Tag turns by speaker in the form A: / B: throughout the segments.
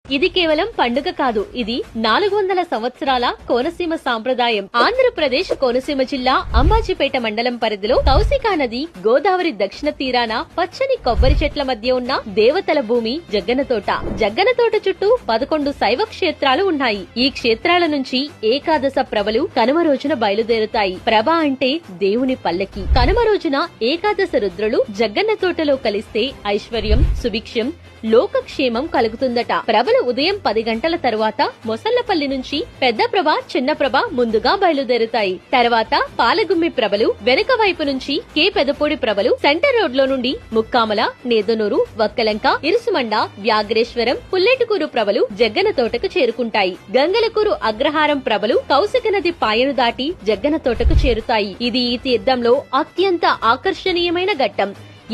A: ఇది కేవలం పండుగ కాదు, ఇది 400 సంవత్సరాల కోనసీమ సాంప్రదాయం. ఆంధ్రప్రదేశ్ కోనసీమ జిల్లా అంబాజీపేట మండలం పరిధిలో కౌశికా నది గోదావరి దక్షిణ తీరాన పచ్చని కొబ్బరి చెట్ల మధ్య ఉన్న దేవతల భూమి జగ్గనతోట. జగ్గనతోట చుట్టూ 11 శైవ క్షేత్రాలు ఉన్నాయి. ఈ క్షేత్రాల నుంచి ఏకాదశ ప్రభలు కనుమ రోజున బయలుదేరుతాయి. ప్రభ అంటే దేవుని పల్లకి. కనుమ రోజున ఏకాదశ రుద్రులు జగ్గన్నతోటలో కలిస్తే ఐశ్వర్యం, సుభిక్షం, లోకక్షేమం కలుగుతుందట. ప్రభలు ఉదయం 10 గంటల తరువాత మొసళ్లపల్లి నుంచి పెద్ద ప్రభ, చిన్న ప్రభ ముందుగా బయలుదేరుతాయి. తర్వాత పాలగుమ్మి ప్రభలు, వెనుక వైపు నుంచి కే పెదపూడి ప్రభలు, సెంటర్ రోడ్ లో నుండి ముక్కామల, నేదనూరు, వక్కలంక, ఇరుసుమండ, వ్యాఘ్రేశ్వరం, పుల్లెటుకూరు ప్రభలు జగ్గన తోటకు చేరుకుంటాయి. గంగలకూరు అగ్రహారం ప్రభలు కౌశిక నది పాయను దాటి జగ్గన తోటకు చేరుతాయి. ఇది ఈ తీర్థంలో అత్యంత ఆకర్షణీయమైన ఘట్టం.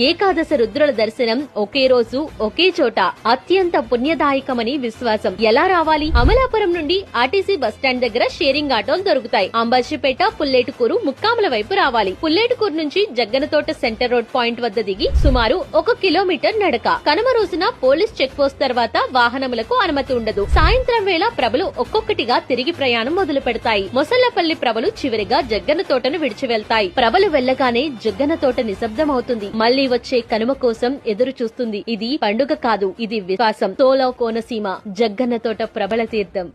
A: ఏకాదశ రుద్రుల దర్శనం ఒకే రోజు ఒకే చోట అత్యంత పుణ్యదాయకమని విశ్వాసం. ఎలా రావాలి? అమలాపురం నుండి ఆర్టీసీ బస్టాండ్ దగ్గర షేరింగ్ ఆటోలు దొరుకుతాయి. అంబాజీపేట, పుల్లేటుకూరు, ముక్కాముల వైపు రావాలి. పుల్లేటుకూరు నుంచి జగ్గనతోట సెంటర్ రోడ్ పాయింట్ వద్ద దిగి సుమారు 1 కిలోమీటర్ నడక. కనుమ రోజున పోలీస్ చెక్ పోస్ట్ తర్వాత వాహనములకు అనుమతి ఉండదు. సాయంత్రం వేళ ప్రభలు ఒక్కొక్కటిగా తిరిగి ప్రయాణం మొదలు పెడతాయి. మొసళ్లపల్లి ప్రభలు చివరిగా జగ్గన తోటను విడిచి వెళ్తాయి. ప్రభలు వెళ్లగానే జగ్గన తోట నిశ్శబ్దమవుతుంది. మళ్లీ వచ్చే కనుమ కోసం ఎదురు చూస్తుంది. ఇది పండుగ కాదు, ఇది విశ్వాసం. తోలో కోనసీమ జగ్గన్న తోట ప్రభల తీర్థం.